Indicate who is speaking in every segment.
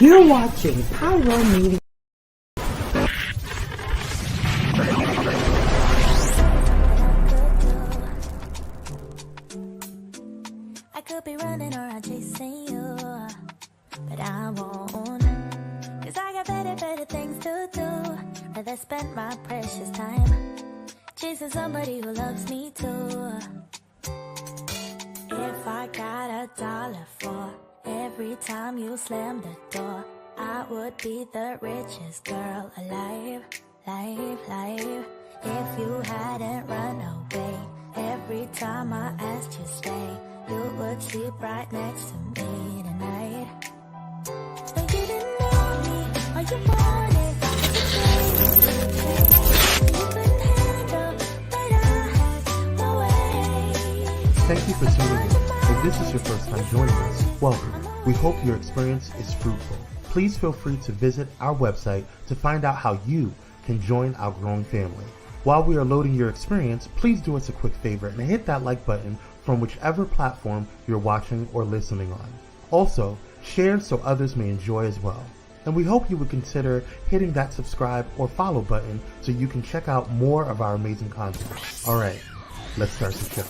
Speaker 1: You're watching Pyro Media.
Speaker 2: I could be running around chasing you, but I won't. Cause I got better things to do. Rather spend my precious time chasing somebody who loves me too. If I got $1 for every time you slam the door, I would be the richest girl alive. If you hadn't run away every time I asked you stay, you would sleep right next to me tonight. But you didn't know me, or you wanted you couldn't handle, but I had no way.
Speaker 3: Thank you for tuning in. If this is your first time joining us, welcome. We hope your experience is fruitful. Please feel free to visit our website to find out how you can join our growing family. While we are loading your experience, please do us a quick favor and hit that like button from whichever platform you're watching or listening on. Also, share so others may enjoy as well. And we hope you would consider hitting that subscribe or follow button so you can check out more of our amazing content. Alright, let's start the show.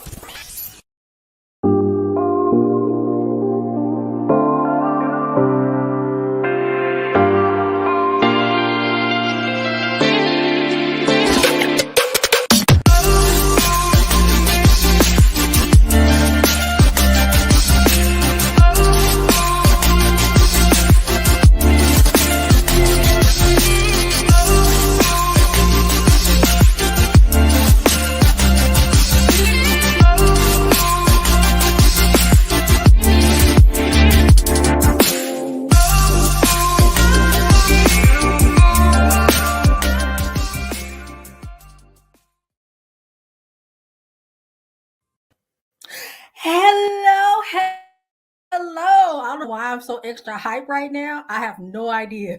Speaker 4: Hello. I don't know why I'm so extra hype right now. I have no idea.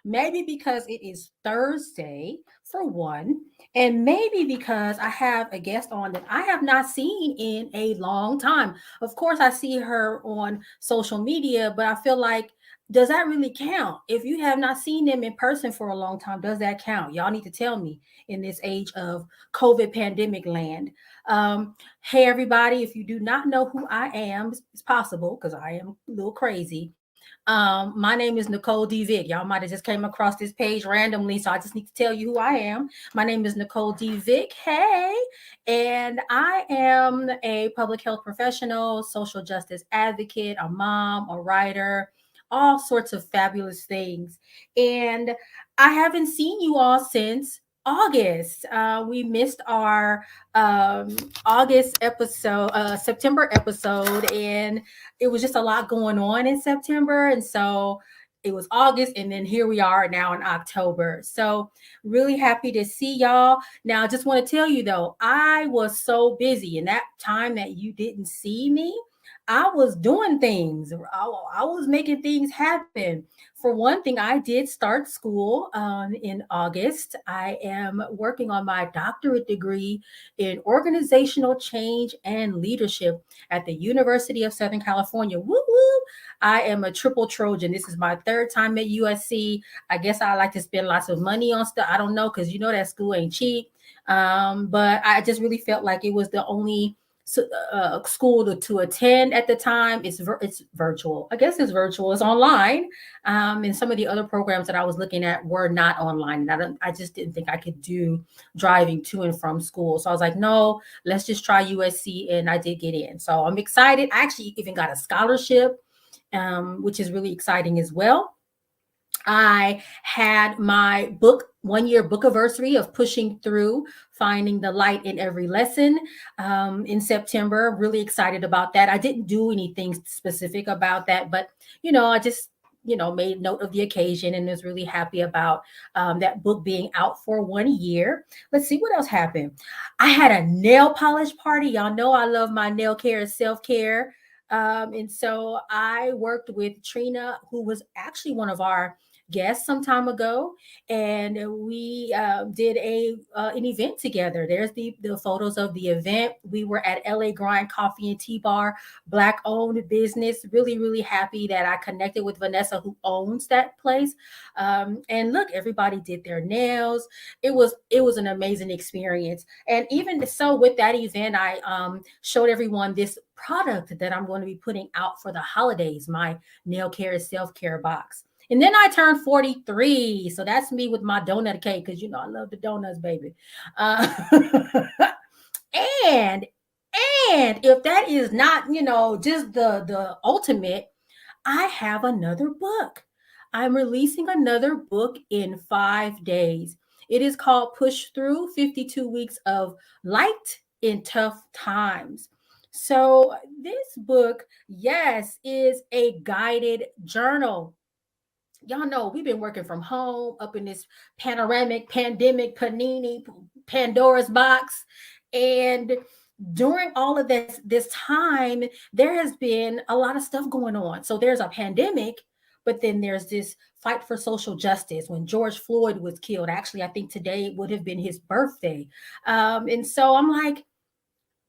Speaker 4: Maybe because it is Thursday, for one, and maybe because I have a guest on that I have not seen in a long time. Of course, I see her on social media, but I feel like, does that really count? If you have not seen them in person for a long time, does that count? Y'all need to tell me in this age of COVID pandemic land. Hey, everybody, if you do not know who I am, it's possible because I am a little crazy. My name is Nicole D. Vick. Y'all might have just came across this page randomly, so I just need to tell you who I am. My name is Nicole D. Vick. Hey, and I am a public health professional, social justice advocate, a mom, a writer, all sorts of fabulous things. And I haven't seen you all since August. We missed our August episode, September episode, and it was just a lot going on in September. And so it was August, and then here we are now in October. So really happy to see y'all. Now, I just want to tell you though, I was so busy in that time that you didn't see me. I was doing things. I was making things happen. For one thing, I did start school in August. I am working on my doctorate degree in organizational change and leadership at the University of Southern California. Woo woo! I am a triple Trojan. This is my third time at USC. I guess I like to spend lots of money on stuff. I don't know, because you know that school ain't cheap. But I just really felt like it was the only school to attend at the time. It's virtual. I guess it's virtual. It's online. And some of the other programs that I was looking at were not online. And I just didn't think I could do driving to and from school. So I was like, no, let's just try USC. And I did get in. So I'm excited. I actually even got a scholarship, which is really exciting as well. I had my 1-year book anniversary of Pushing Through, Finding the Light in Every Lesson in September. Really excited about that. I didn't do anything specific about that, but, I just, made note of the occasion and was really happy about that book being out for 1 year. Let's see what else happened. I had a nail polish party. Y'all know I love my nail care and self-care. And so I worked with Trina, who was actually one of our guest some time ago, and we did an event together. There's the photos of the event. We were at LA Grind Coffee and Tea Bar, Black owned business. Really, really happy that I connected with Vanessa, who owns that place. And look, everybody did their nails. It was an amazing experience. And even so, with that event, I showed everyone this product that I'm going to be putting out for the holidays, my nail care self-care box. And then I turned 43. So that's me with my donut cake, because you know I love the donuts, baby. Uh, and and if that is not, just the ultimate, I have another book. I'm releasing another book in 5 days. It is called Push Through 52 Weeks of Light in Tough Times. So, this book, yes, is a guided journal. Y'all know we've been working from home up in this panoramic, pandemic, panini, Pandora's box. And during all of this time, there has been a lot of stuff going on. So there's a pandemic, but then there's this fight for social justice when George Floyd was killed. Actually, I think today would have been his birthday. And so I'm like,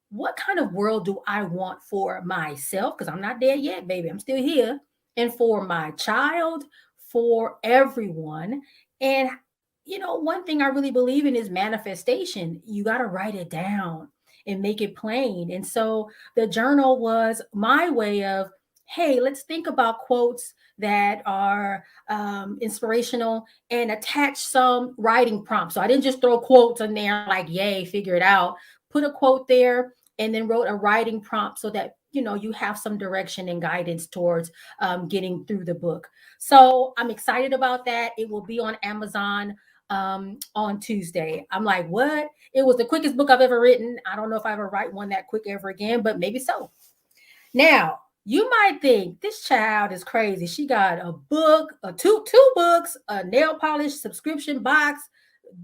Speaker 4: what kind of world do I want for myself? Because I'm not dead yet, baby. I'm still here. And for my child, for everyone. And, one thing I really believe in is manifestation. You got to write it down and make it plain. And so the journal was my way of, hey, let's think about quotes that are inspirational and attach some writing prompts. So I didn't just throw quotes in there like, yay, figure it out. Put a quote there and then wrote a writing prompt so that you have some direction and guidance towards getting through the book. So I'm excited about that. It will be on Amazon on Tuesday. I'm like, what? It was the quickest book I've ever written. I don't know if I ever write one that quick ever again, but maybe so. Now, you might think this child is crazy. She got a book, two books, a nail polish subscription box,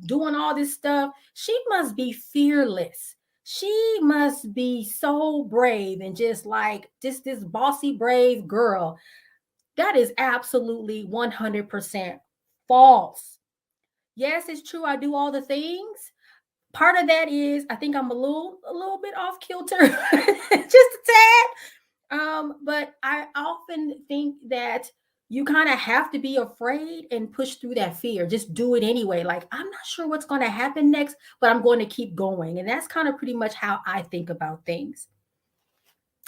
Speaker 4: doing all this stuff. She must be fearless. She must be so brave and just like this bossy, brave girl. That is absolutely 100% false. Yes, it's true. I do all the things. Part of that is I think I'm a little bit off kilter, just a tad. But I often think that you kind of have to be afraid and push through that fear. Just do it anyway. Like, I'm not sure what's going to happen next, but I'm going to keep going. And that's kind of pretty much how I think about things.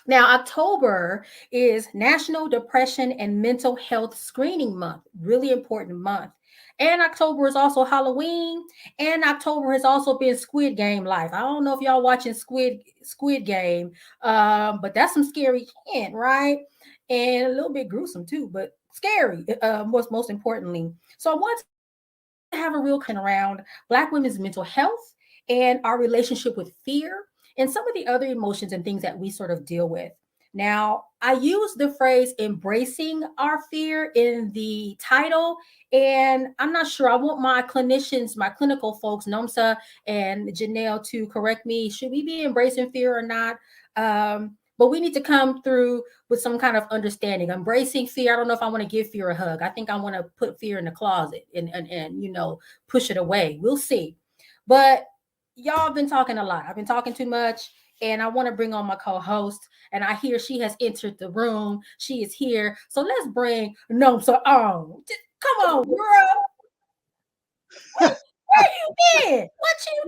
Speaker 4: Now, October is National Depression and Mental Health Screening Month, really important month. And October is also Halloween, and October has also been Squid Game life. I don't know if y'all watching Squid Game, but that's some scary shit, right? And a little bit gruesome too, but scary, most importantly. So I want to have a real kind around Black women's mental health and our relationship with fear and some of the other emotions and things that we sort of deal with. Now, I use the phrase embracing our fear in the title, and I'm not sure. I want my clinicians, my clinical folks, Nomsa and Janelle, to correct me. Should we be embracing fear or not? But we need to come through with some kind of understanding. Embracing fear. I don't know if I want to give fear a hug. I think I want to put fear in the closet and push it away. We'll see. But y'all have been talking a lot. I've been talking too much. And I want to bring on my co-host. And I hear she has entered the room. She is here. So let's bring Nomsa on. Come on, girl. Where you been? What you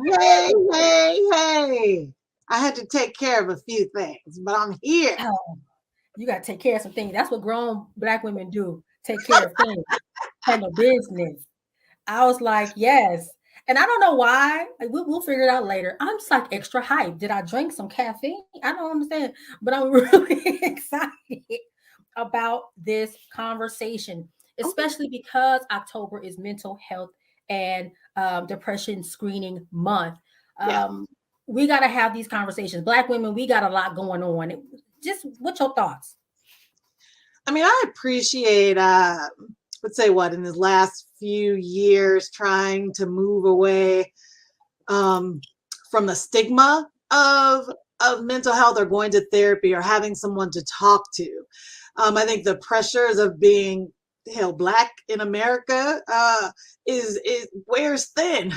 Speaker 4: doing?
Speaker 5: Hey. I had to take care of a few things, but I'm here.
Speaker 4: Oh, you got to take care of some things. That's what grown Black women do. Take care of things. Handle business. I was like, yes. And I don't know why. We'll figure it out later. I'm just like extra hyped. Did I drink some caffeine? I don't understand. But I'm really excited about this conversation, especially because October is Mental Health and Depression Screening Month. We got to have these conversations. Black women, we got a lot going on. Just what's your thoughts?
Speaker 5: I mean, I appreciate, let's say in the last few years, trying to move away from the stigma of mental health or going to therapy or having someone to talk to. I think the pressures of being hell, Black in America is wears thin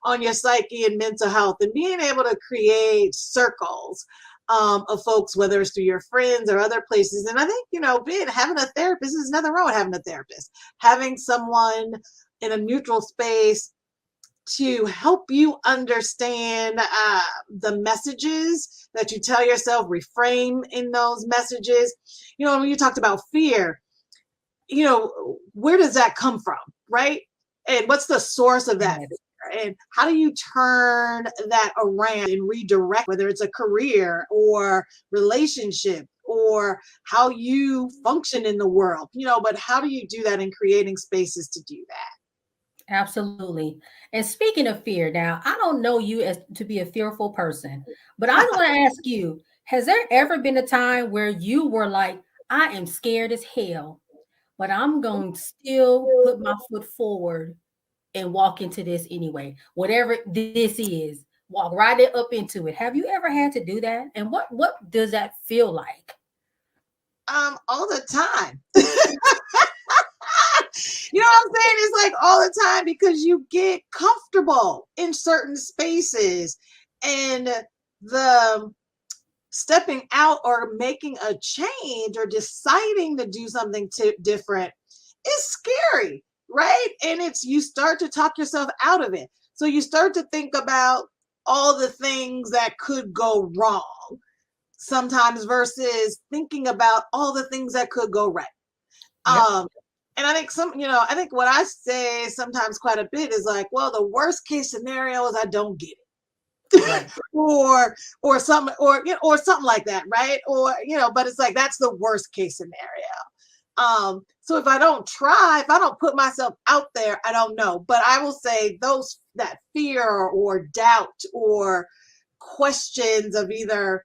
Speaker 5: on your psyche and mental health, and being able to create circles of folks, whether it's through your friends or other places. And I think, having a therapist, is nothing wrong with having a therapist, having someone in a neutral space to help you understand the messages that you tell yourself, reframe in those messages. When you talked about fear, where does that come from, right? And what's the source of that fear? And how do you turn that around and redirect, whether it's a career or relationship or how you function in the world, but how do you do that in creating spaces to do that?
Speaker 4: Absolutely. And speaking of fear, now I don't know you as to be a fearful person, but I want to ask you, has there ever been a time where you were like, I am scared as hell, but I'm going to still put my foot forward and walk into this anyway, whatever this is, walk right up into it? Have you ever had to do that? And what does that feel like?
Speaker 5: All the time. You know what I'm saying? It's like all the time, because you get comfortable in certain spaces, and the stepping out or making a change or deciding to do something different is scary, right? And you start to talk yourself out of it. So you start to think about all the things that could go wrong sometimes versus thinking about all the things that could go right. Yep. And I think I think what I say sometimes quite a bit is like, well, the worst case scenario is I don't get it. Right. or something like that, right? Or but it's like that's the worst case scenario. So if I don't try, if I don't put myself out there, I don't know. But I will say that fear or doubt or questions of either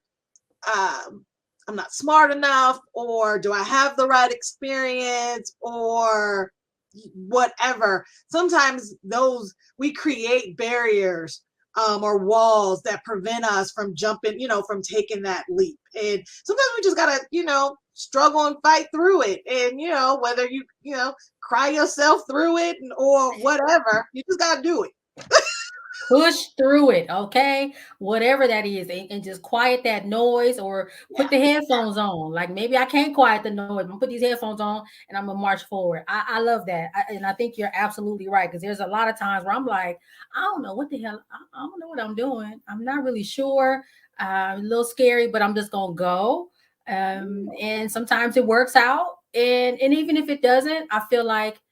Speaker 5: I'm not smart enough, or do I have the right experience, or whatever. Sometimes we create barriers or walls that prevent us from jumping, from taking that leap. And sometimes we just gotta, struggle and fight through it. And, whether you cry yourself through it or whatever, you just gotta do it.
Speaker 4: Push through it, okay? Whatever that is, and just quiet that noise, or put the headphones on. Like, maybe I can't quiet the noise. I'm gonna put these headphones on and I'm gonna march forward. I love that. And I think you're absolutely right, because there's a lot of times where I'm like, I don't know what the hell, I don't know what I'm doing. I'm not really sure. A little scary, but I'm just gonna go. And sometimes it works out. And even if it doesn't, I feel like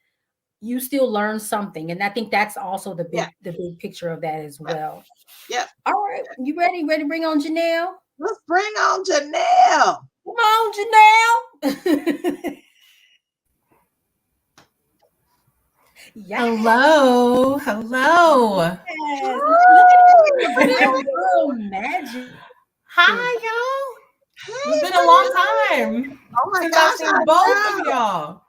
Speaker 4: you still learn something. And I think that's also the big picture of that as well.
Speaker 5: Yeah.
Speaker 4: All right. You ready? Ready to bring on Janelle?
Speaker 5: Let's bring on Janelle.
Speaker 4: Come on, Janelle.
Speaker 6: Yes. Hello.
Speaker 4: Yes. Oh, magic.
Speaker 6: Hi, y'all. Hey, it's been a long time.
Speaker 5: Oh my
Speaker 6: since
Speaker 5: gosh,
Speaker 6: I've seen both of y'all.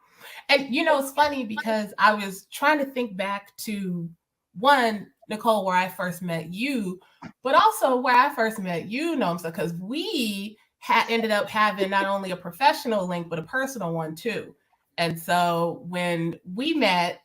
Speaker 6: And it's funny because I was trying to think back to one, Nicole, where I first met you, but also where I first met you, Nomsa, because we ended up having not only a professional link, but a personal one too. And so when we met,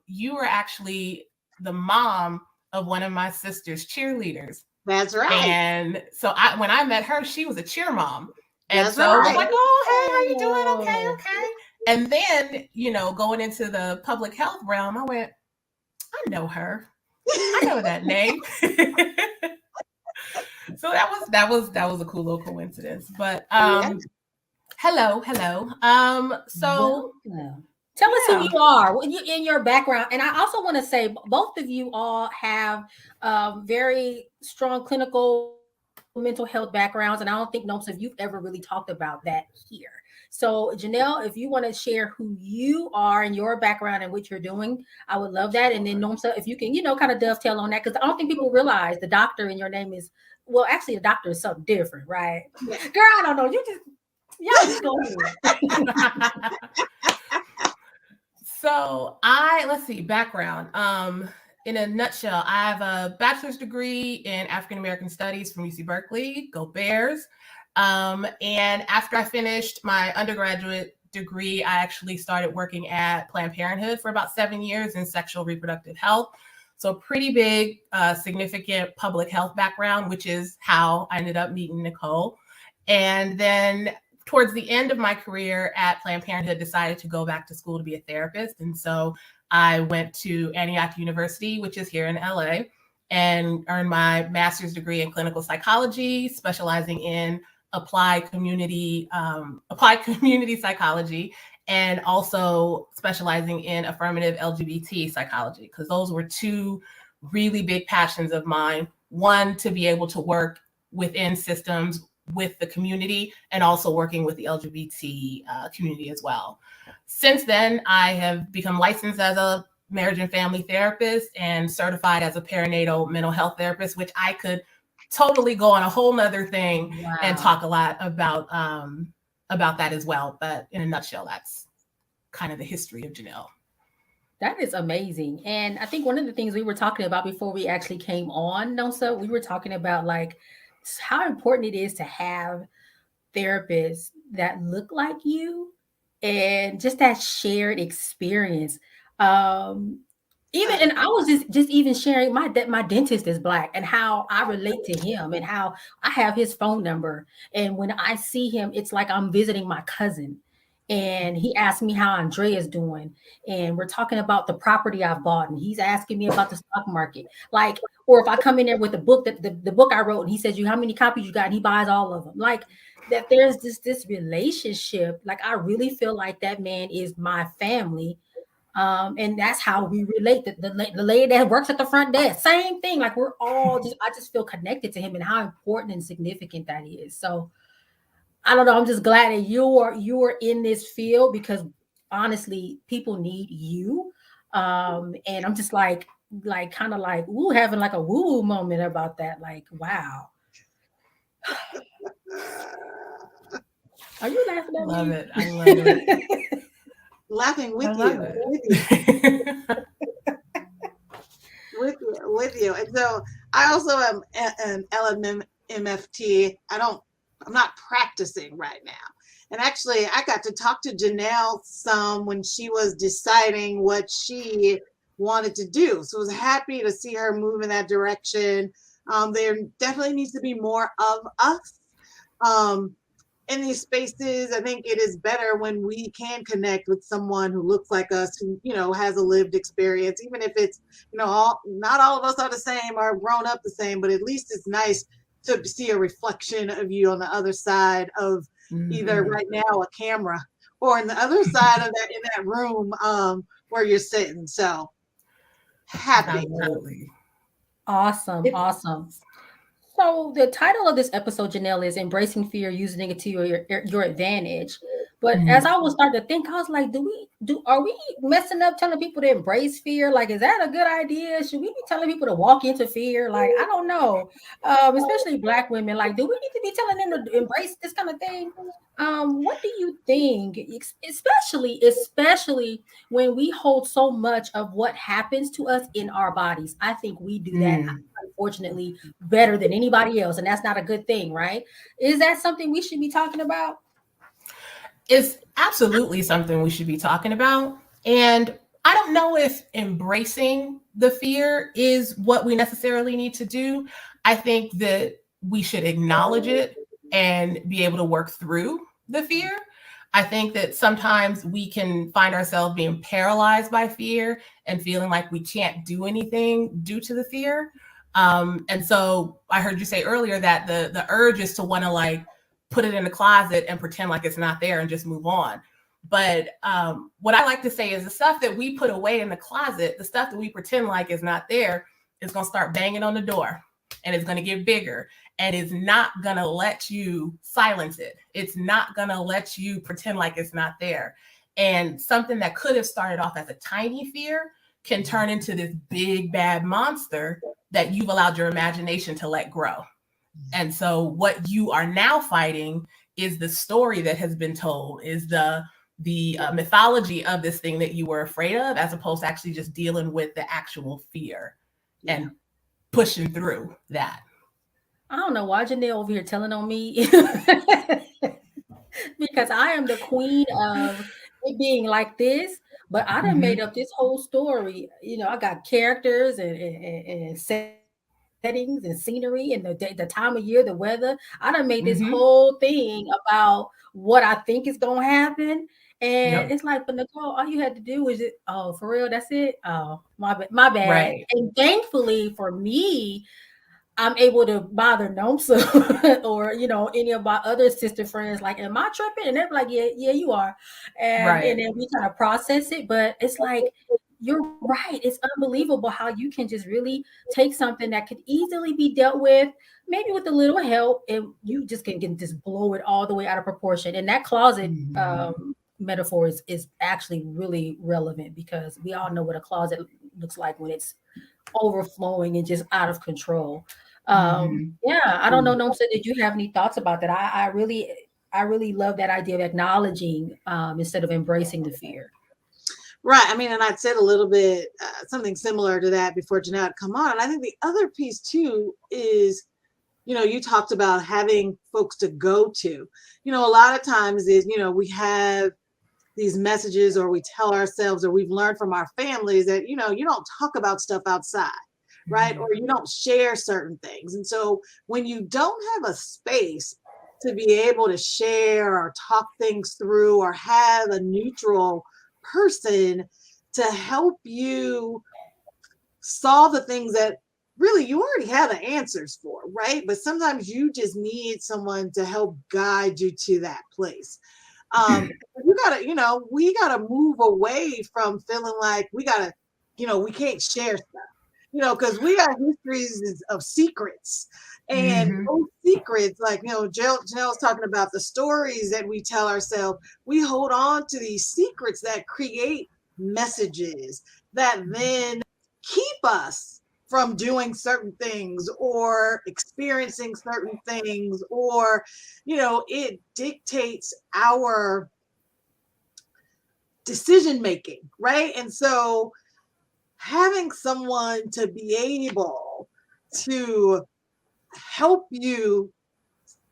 Speaker 6: you were actually the mom of one of my sister's cheerleaders.
Speaker 5: That's right.
Speaker 6: And so when I met her, she was a cheer mom. And
Speaker 5: That's
Speaker 6: so I was
Speaker 5: right.
Speaker 6: like, oh, hey, how you doing? Okay. And then, going into the public health realm, I went, I know her. I know that name. So that was a cool little coincidence. But hello. So
Speaker 4: tell us who you are in your background. And I also want to say both of you all have very strong clinical mental health backgrounds. And I don't think, Nomsa, you've ever really talked about that here. So Janelle, if you want to share who you are and your background and what you're doing, I would love that. And then Nomsa, if you can, kind of dovetail on that, because I don't think people realize the doctor in your name is, well, actually the doctor is something different, right? Yeah. Girl, I don't know. Y'all just go ahead.
Speaker 6: So let's see, background. In a nutshell, I have a bachelor's degree in African American Studies from UC Berkeley. Go Bears. And after I finished my undergraduate degree, I actually started working at Planned Parenthood for about 7 years in sexual reproductive health. So pretty big, significant public health background, which is how I ended up meeting Nicole. And then towards the end of my career at Planned Parenthood, decided to go back to school to be a therapist. And so I went to Antioch University, which is here in LA, and earned my master's degree in clinical psychology, specializing in applied community psychology, and also specializing in affirmative LGBT psychology, because those were two really big passions of mine. One, to be able to work within systems with the community, and also working with the LGBT community as well. Since then, I have become licensed as a marriage and family therapist and certified as a perinatal mental health therapist, which I could totally go on a whole nother thing and talk a lot about that as well. But in a nutshell, that's kind of the history of Janelle.
Speaker 4: That is amazing. And I think one of the things we were talking about before we actually came on, Nomsa, we were talking about like how important it is to have therapists that look like you and just that shared experience. Even and I was just even sharing my dentist is Black and how I relate to him and how I have his phone number, and when I see him, it's like I'm visiting my cousin. And he asked me how Andrea's doing, and we're talking about the property I've bought, and he's asking me about the stock market. Like, or if I come in there with a book that the book I wrote, and he says, "You, how many copies you got?" And he buys all of them. Like that, there's this relationship. Like I really feel like that man is my family. And that's how we relate. The lady that works at the front desk, same thing. Like we're all I just feel connected to him and how important and significant that is. So I don't know. I'm just glad that you're in this field, because honestly, people need you. And I'm just like kind of like ooh, having like a woo moment about that. Like, wow. Are you laughing at
Speaker 6: Love
Speaker 4: me?
Speaker 6: it. I love it.
Speaker 5: Laughing with
Speaker 6: I
Speaker 5: you.
Speaker 6: love it.
Speaker 5: With you. And so I also am an LMFT. I'm not practicing right now. And actually, I got to talk to Janelle some when she was deciding what she wanted to do. So I was happy to see her move in that direction. There definitely needs to be more of us in these spaces. I think it is better when we can connect with someone who looks like us, who, has a lived experience, even if it's, not all of us are the same or grown up the same, but at least it's nice to see a reflection of you on the other side of either right now a camera or in the other side of that, in that room where you're sitting. So happy.
Speaker 6: Absolutely.
Speaker 4: Awesome. So the title of this episode, Janelle, is Embracing Fear, Using It to Your Advantage. But as I was starting to think, I was like, are we messing up telling people to embrace fear? Like, is that a good idea? Should we be telling people to walk into fear? Like, I don't know. Especially Black women. Like, do we need to be telling them to embrace this kind of thing? What do you think? Especially when we hold so much of what happens to us in our bodies. I think we do that, unfortunately, better than anybody else. And that's not a good thing, right? Is that something we should be talking about?
Speaker 6: It's absolutely something we should be talking about. And I don't know if embracing the fear is what we necessarily need to do. I think that we should acknowledge it and be able to work through the fear. I think that sometimes we can find ourselves being paralyzed by fear and feeling like we can't do anything due to the fear. And so I heard you say earlier that the urge is to want to like put it in the closet and pretend like it's not there and just move on. But what I like to say is the stuff that we put away in the closet, the stuff that we pretend like is not there, is going to start banging on the door, and it's going to get bigger, and it's not going to let you silence it. It's not going to let you pretend like it's not there. And something that could have started off as a tiny fear can turn into this big bad monster that you've allowed your imagination to let grow. And so what you are now fighting is the story that has been told, is the mythology of this thing that you were afraid of, as opposed to actually just dealing with the actual fear and pushing through that.
Speaker 4: I don't know why Janelle over here telling on me. because I am the queen of it being like this. But I done made up this whole story. You know, I got characters and settings and scenery and the time of year, the weather. I done made this whole thing about what I think is gonna happen. And it's like, but Nicole, all you had to do was just, oh, for real, that's it. Oh, my bad.
Speaker 6: Right.
Speaker 4: And thankfully for me, I'm able to bother Nomsa or any of my other sister friends. Like, am I tripping? And they're like, yeah, you are. And then we kind of process it. But it's like, you're right. It's unbelievable how you can just really take something that could easily be dealt with, maybe with a little help, and you just can just blow it all the way out of proportion. And that closet metaphor is actually really relevant, because we all know what a closet looks like when it's overflowing and just out of control. Yeah, I don't know, Nomsa, did you have any thoughts about that? I really love that idea of acknowledging instead of embracing the fear.
Speaker 5: Right. I mean, and I'd said a little bit something similar to that before Janelle had come on. And I think the other piece too is, you talked about having folks to go to. A lot of times is, we have these messages, or we tell ourselves, or we've learned from our families that, you don't talk about stuff outside, right? Or you don't share certain things. And so when you don't have a space to be able to share or talk things through, or have a neutral person to help you solve the things that really you already have the answers for, right? But sometimes you just need someone to help guide you to that place. We gotta move away from feeling like we can't share stuff, because we got histories of secrets, and those secrets, like, Janelle's talking about the stories that we tell ourselves. We hold on to these secrets that create messages that then keep us from doing certain things or experiencing certain things, or, it dictates our decision making, right? And so having someone to be able to help you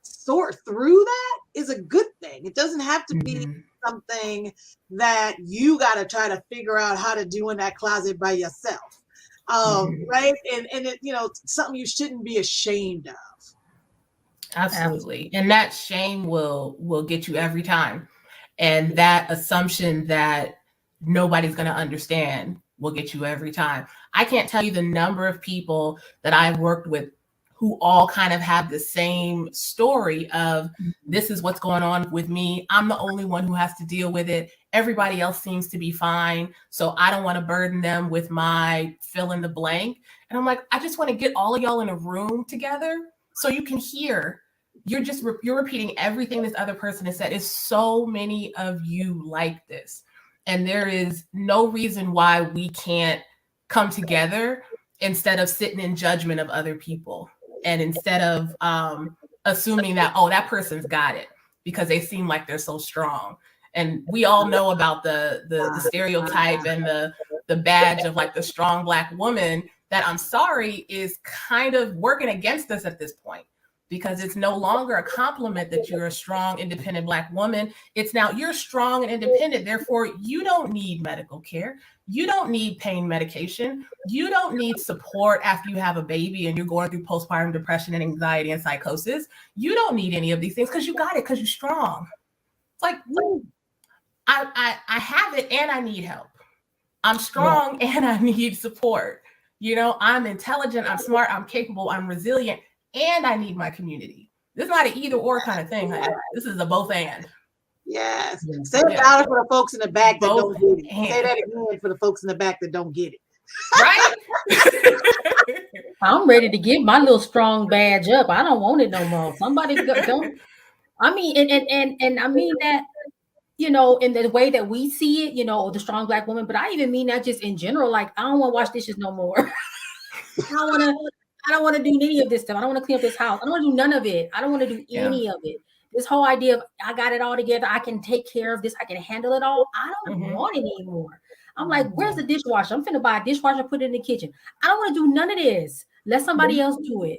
Speaker 5: sort through that is a good thing. It doesn't have to be something that you got to try to figure out how to do in that closet by yourself. Right. And something you shouldn't be ashamed of.
Speaker 6: Absolutely. And that shame will get you every time. And that assumption that nobody's going to understand will get you every time. I can't tell you the number of people that I've worked with who all kind of have the same story of, this is what's going on with me. I'm the only one who has to deal with it. Everybody else seems to be fine. So I don't want to burden them with my fill in the blank. And I'm like, I just want to get all of y'all in a room together so you can hear. You're repeating everything this other person has said. Is so many of you like this. And there is no reason why we can't come together instead of sitting in judgment of other people. And instead of assuming that, oh, that person's got it because they seem like they're so strong. And we all know about the stereotype and the badge of like the strong Black woman that, I'm sorry, is kind of working against us at this point, because it's no longer a compliment that you're a strong, independent Black woman. It's now you're strong and independent. Therefore, you don't need medical care. You don't need pain medication. You don't need support after you have a baby and you're going through postpartum depression and anxiety and psychosis. You don't need any of these things because you got it, because you're strong. It's like, I have it and I need help. I'm strong and I need support. I'm intelligent, I'm smart, I'm capable, I'm resilient, and I need my community. This is not an either or kind of thing. This is a both and.
Speaker 5: Yes. Say it louder for the folks in the back that don't get it. Say that again for the folks in the back that don't get it.
Speaker 6: Right?
Speaker 4: I'm ready to give my little strong badge up. I don't want it no more. Somebody don't. I mean, and I mean that, in the way that we see it, the strong Black woman. But I even mean that just in general. Like, I don't want to wash dishes no more. I don't want to do any of this stuff. I don't want to clean up this house. I don't want to do none of it. I don't want to do any of it. This whole idea of I got it all together, I can take care of this, I can handle it all. I don't want it anymore. I'm like, where's the dishwasher? I'm finna buy a dishwasher, put it in the kitchen. I don't want to do none of this. Let somebody else do it.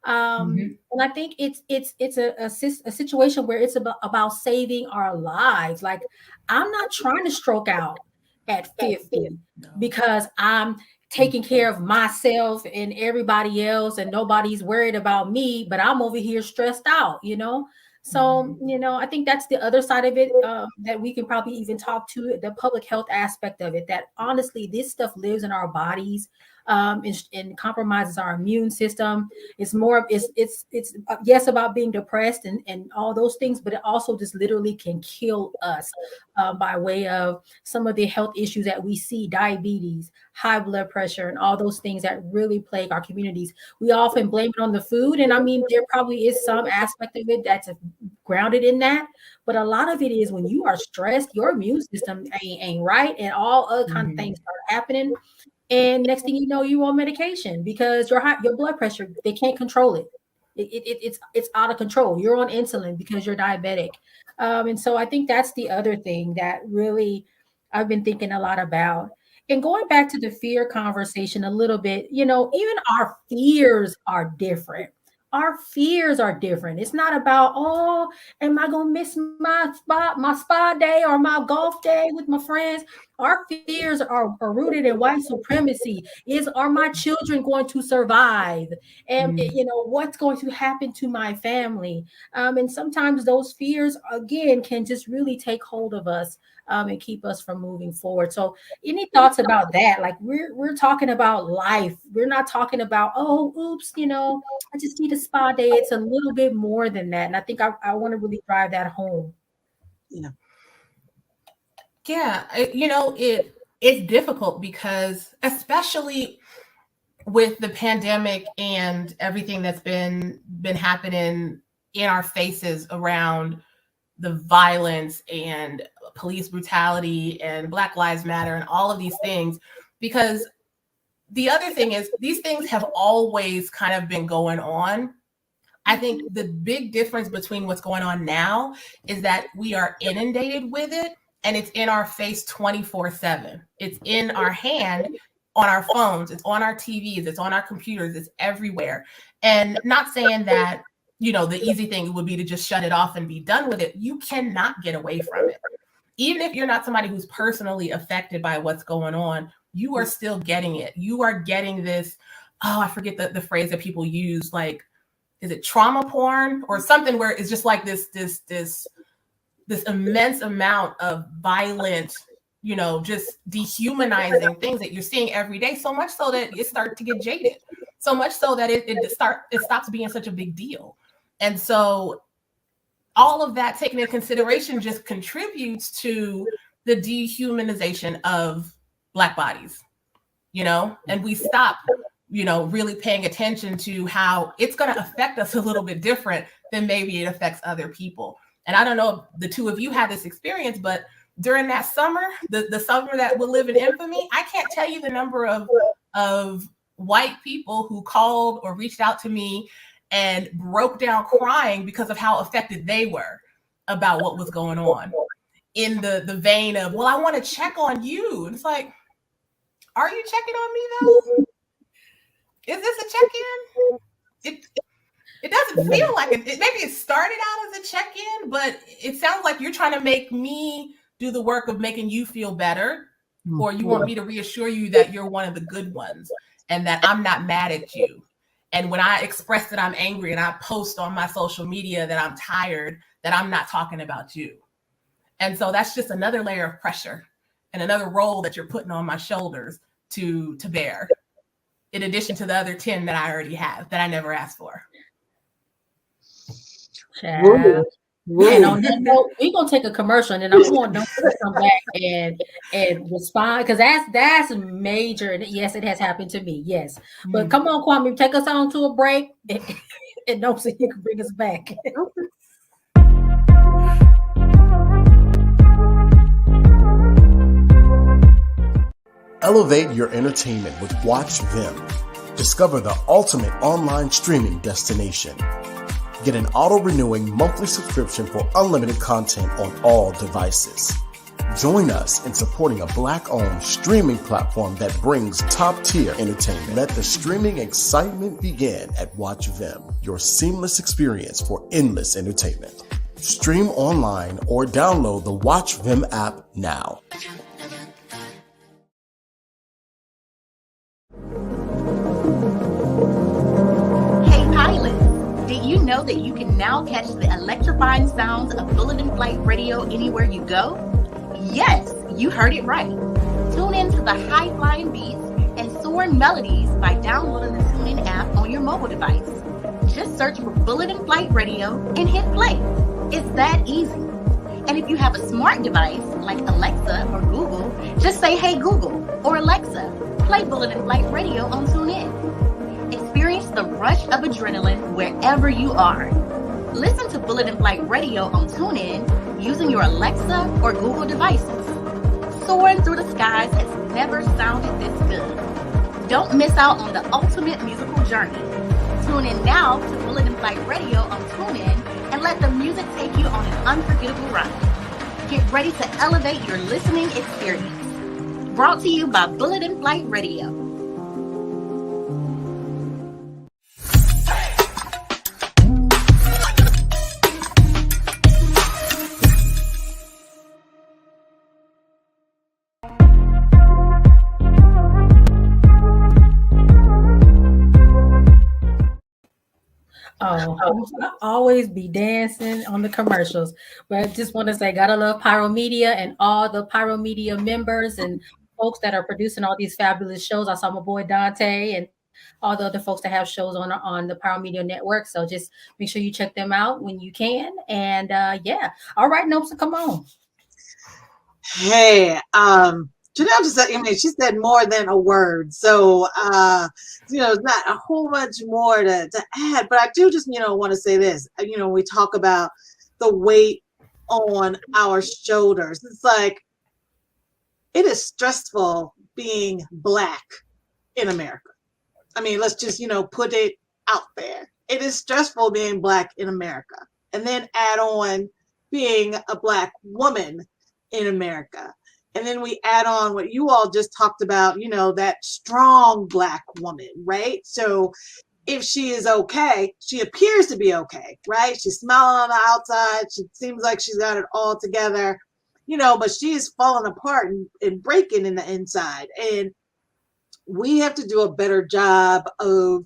Speaker 4: And I think it's a situation where it's about saving our lives. Like, I'm not trying to stroke out at 50 because I'm taking care of myself and everybody else and nobody's worried about me, but I'm over here stressed out, you know? So, you know, I think that's the other side of it, that we can probably even talk to, the public health aspect of it, that honestly, this stuff lives in our bodies, and compromises our immune system. It's more, it's yes, about being depressed and all those things, but it also just literally can kill us, by way of some of the health issues that we see, diabetes, high blood pressure, and all those things that really plague our communities. We often blame it on the food. And I mean, there probably is some aspect of it that's grounded in that. But a lot of it is when you are stressed, your immune system ain't right, and all other kind of things start happening. And next thing you know, you're on medication because your blood pressure, they can't control it. It's out of control. You're on insulin because you're diabetic. And so I think that's the other thing that really I've been thinking a lot about. And going back to the fear conversation a little bit, you know, even our fears are different. Our fears are different. It's not about, oh, am I gonna miss my spa day or my golf day with my friends? Our fears are rooted in white supremacy. Are my children going to survive? And you know, what's going to happen to my family? And sometimes those fears again can just really take hold of us, and keep us from moving forward. So any thoughts about that? Like, we're talking about life. We're not talking about, oh, oops, you know, I just need a spa day. It's a little bit more than that. And I think I want to really drive that home.
Speaker 6: Yeah, you know, it's difficult because, especially with the pandemic and everything that's been happening in our faces around the violence and police brutality and Black Lives Matter and all of these things, because the other thing is these things have always kind of been going on. I think the big difference between what's going on now is that we are inundated with it. And it's in our face 24/7. It's in our hand, on our phones, it's on our TVs, it's on our computers, it's everywhere. And not saying that, you know, the easy thing would be to just shut it off and be done with it. You cannot get away from it. Even if you're not somebody who's personally affected by what's going on, you are still getting it. You are getting this, oh, I forget the phrase that people use, like, is it trauma porn or something, where it's just like this immense amount of violent, you know, just dehumanizing things that you're seeing every day, so much so that it starts to get jaded, so much so that it stops being such a big deal. And so all of that taken into consideration just contributes to the dehumanization of Black bodies, you know, and we stop, you know, really paying attention to how it's going to affect us a little bit different than maybe it affects other people. And I don't know if the two of you had this experience, but during that summer, the summer that will live in infamy, I can't tell you the number of white people who called or reached out to me and broke down crying because of how affected they were about what was going on, in the vein of, well, I want to check on you. And it's like, are you checking on me though? Is this a check-in? It doesn't feel like it. Maybe it started out as a check-in, but it sounds like you're trying to make me do the work of making you feel better, or you want me to reassure you that you're one of the good ones and that I'm not mad at you. And when I express that I'm angry and I post on my social media that I'm tired, that I'm not talking about you. And so that's just another layer of pressure and another role that you're putting on my shoulders to bear, in addition to the other 10 that I already have that I never asked for.
Speaker 4: And on that note, we're gonna take a commercial, and then I want Nomsa to come back and respond, because that's major. And yes, it has happened to me. Yes, but come on, Kwame, take us on to a break, and Nomsa, you can bring us back.
Speaker 3: Elevate your entertainment with Watch Vim. Discover the ultimate online streaming destination. Get an auto-renewing monthly subscription for unlimited content on all devices.
Speaker 7: Join us in supporting a Black-owned streaming platform that brings top-tier entertainment. Let the streaming excitement begin at Watch Vim, your seamless experience for endless entertainment. Stream online or download the Watch Vim app now.
Speaker 8: Hey pilots, did you know that you can now catch the electrifying sounds of Bulletin Flight Radio anywhere you go? Yes, you heard it right. Tune in to the high-flying beats and soaring melodies by downloading the TuneIn app on your mobile device. Just search for Bulletin Flight Radio and hit play. It's that easy. And if you have a smart device like Alexa or Google, just say, "Hey Google," or "Alexa, play Bulletin Flight Radio on TuneIn." Experience the rush of adrenaline wherever you are. Listen to Bulletin Flight Radio on TuneIn using your Alexa or Google devices. Soaring through the skies has never sounded this good. Don't miss out on the ultimate musical journey. Tune in now to Bulletin Flight Radio on TuneIn and let the music take you on an unforgettable ride. Get ready to elevate your listening experience. Brought to you by Bulletin Flight Radio.
Speaker 4: Oh, I always be dancing on the commercials, but I just want to say, gotta love Pyro Media and all the Pyro Media members and folks that are producing all these fabulous shows. I saw my boy Dante and all the other folks that have shows on the Pyro Media Network. So just make sure you check them out when you can. And yeah, all right, Nomsa, come on.
Speaker 5: Hey, Janelle just said, I mean, she said more than a word. So, it's not a whole bunch more to add, but I do just, want to say this, we talk about the weight on our shoulders. It's like, it is stressful being Black in America. I mean, let's just, put it out there. It is stressful being Black in America. And then add on being a Black woman in America. And then we add on what you all just talked about, that strong Black woman, right? So if she is okay, she appears to be okay, right? She's smiling on the outside. She seems like she's got it all together, but she is falling apart and breaking in the inside. And we have to do a better job of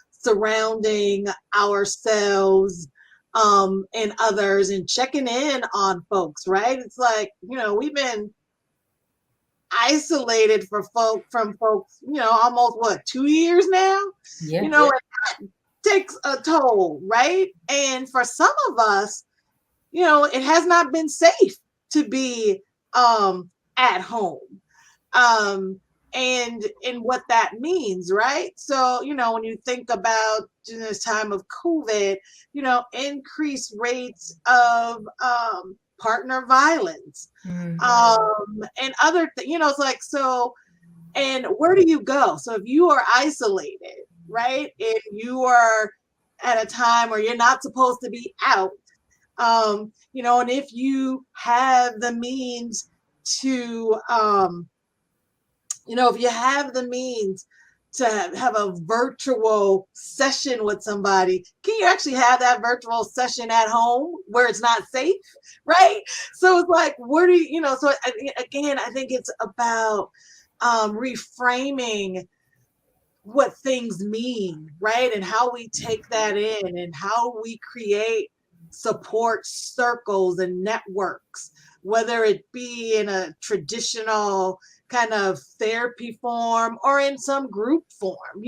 Speaker 5: surrounding ourselves and others and checking in on folks, right? It's like, we've been isolated from folks, almost 2 years now.
Speaker 4: Yeah.
Speaker 5: And that takes a toll, right? And for some of us, it has not been safe to be at home. And what that means, right? So, when you think about in this time of COVID, increased rates of partner violence, and other it's like, so, and where do you go? So if you are isolated, right? If you are at a time where you're not supposed to be out, and if you have the means to, if you have the means to have a virtual session with somebody, can you actually have that virtual session at home where it's not safe, right? So it's like, where do you, so again, I think it's about reframing what things mean, right? And how we take that in and how we create support circles and networks, whether it be in a traditional kind of therapy form or in some group form.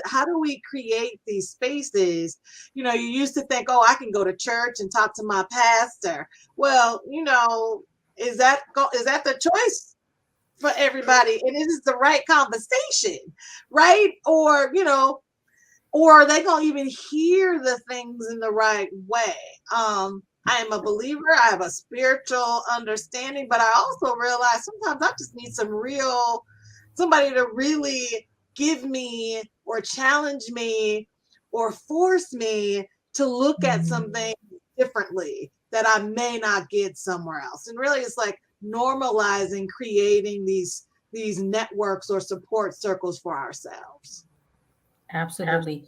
Speaker 5: How do we create these spaces? You used to think, oh, I can go to church and talk to my pastor. Well, is that the choice for everybody? And is it the right conversation, right? Or, or are they going to even hear the things in the right way? I am a believer. I have a spiritual understanding, but I also realize sometimes I just need somebody to really give me or challenge me or force me to look at something differently that I may not get somewhere else. And really, it's like normalizing creating these networks or support circles for ourselves.
Speaker 4: Absolutely.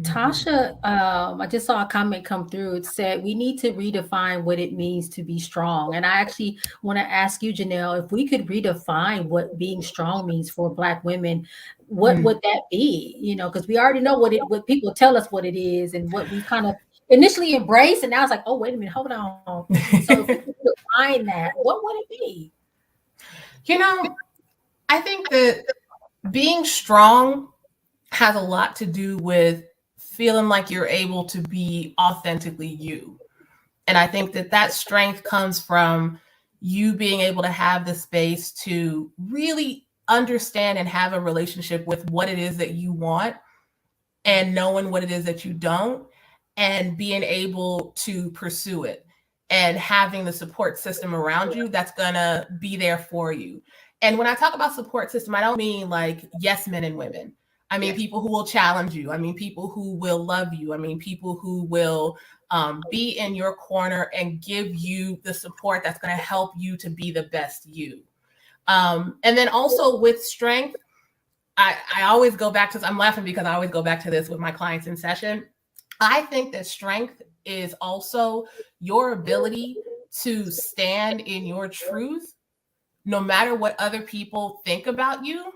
Speaker 4: Tasha, I just saw a comment come through. It said we need to redefine what it means to be strong. And I actually want to ask you, Janelle, if we could redefine what being strong means for Black women, what would that be? You know, because we already know what people tell us what it is and what we kind of initially embraced. And now it's like, oh, wait a minute, hold on. So if we could define that, what would it be?
Speaker 6: You know, I think that being strong has a lot to do with feeling like you're able to be authentically you. And I think that strength comes from you being able to have the space to really understand and have a relationship with what it is that you want and knowing what it is that you don't and being able to pursue it and having the support system around you that's gonna be there for you. And when I talk about support system, I don't mean like yes men and women. I mean, people who will challenge you. I mean, people who will love you. I mean, people who will be in your corner and give you the support that's going to help you to be the best you. And then also with strength, I always go back to, I'm laughing because I always go back to this with my clients in session. I think that strength is also your ability to stand in your truth, no matter what other people think about you.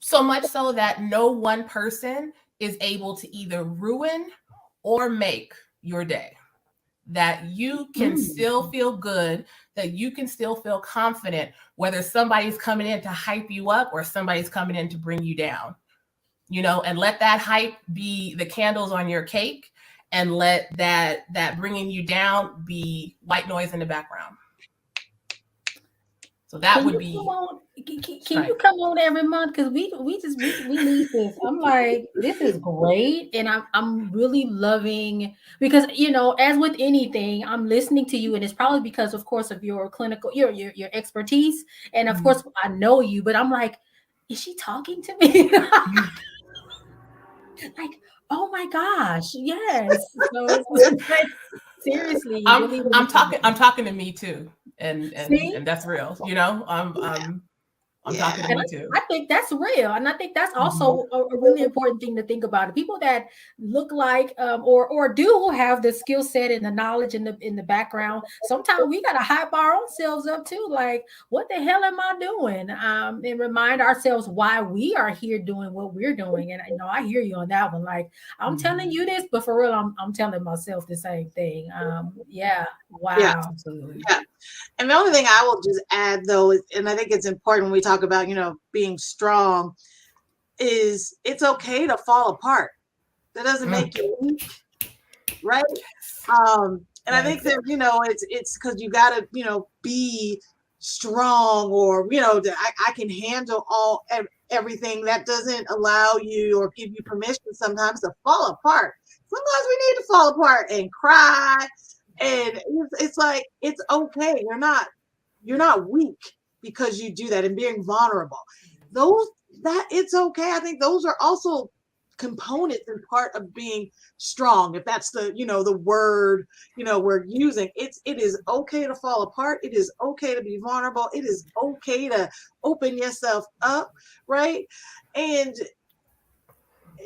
Speaker 6: So much so that no one person is able to either ruin or make your day. That you can still feel good, that you can still feel confident, whether somebody's coming in to hype you up or somebody's coming in to bring you down. You know, and let that hype be the candles on your cake and let that bringing you down be white noise in the background. So that would be.
Speaker 4: Can you come on every month? Because we need this. I'm like, this is great, and I'm really loving, because you know, as with anything, I'm listening to you, and it's probably because, of course, of your clinical your expertise, and of course I know you, but I'm like, is she talking to me? Like, oh my gosh, yes. So it's like, seriously,
Speaker 6: I'm talking to me too. And that's real, you know. I'm talking to me too.
Speaker 4: I think that's real, and I think that's also a really important thing to think about. People that look like or do have the skill set and the knowledge in the background. Sometimes we gotta hype our own selves up too. Like, what the hell am I doing? And remind ourselves why we are here doing what we're doing. And you know, I hear you on that one. Like, I'm telling you this, but for real, I'm telling myself the same thing. Yeah. Wow.
Speaker 5: Yeah. Absolutely. Yeah. And the only thing I will just add, though, is, and I think it's important when we talk about, you know, being strong, is it's okay to fall apart. That doesn't make you weak, right? And I think that, you know, it's because you got to, you know, be strong, or, you know, I can handle everything. That doesn't allow you or give you permission sometimes to fall apart. Sometimes we need to fall apart and cry. And it's like, it's okay. You're not weak because you do that, and being vulnerable. It's okay. I think those are also components and part of being strong. If that's the, you know, the word, you know, we're using, it is okay to fall apart. It is okay to be vulnerable. It is okay to open yourself up. Right. And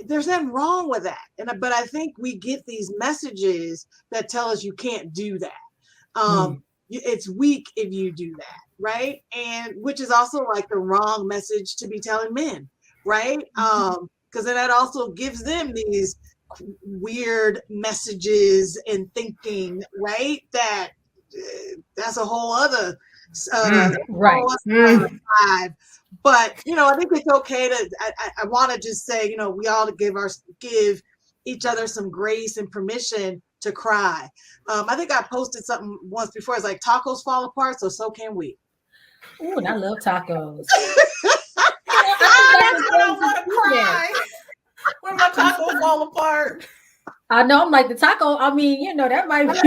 Speaker 5: there's nothing wrong with that. But I think we get these messages that tell us you can't do that. It's weak if you do that, right? And which is also like the wrong message to be telling men, right? Because then that also gives them these weird messages and thinking, right? That's a whole other vibe. But, you know, I think it's okay to, I want to just say, you know, we all give each other some grace and permission to cry. I think I posted something once before. It's like, tacos fall apart, so can we.
Speaker 4: Ooh, and I love tacos.
Speaker 6: That's what I want to cry. When my tacos fall apart.
Speaker 4: I know, I'm like, the taco, I mean, you know, that might be.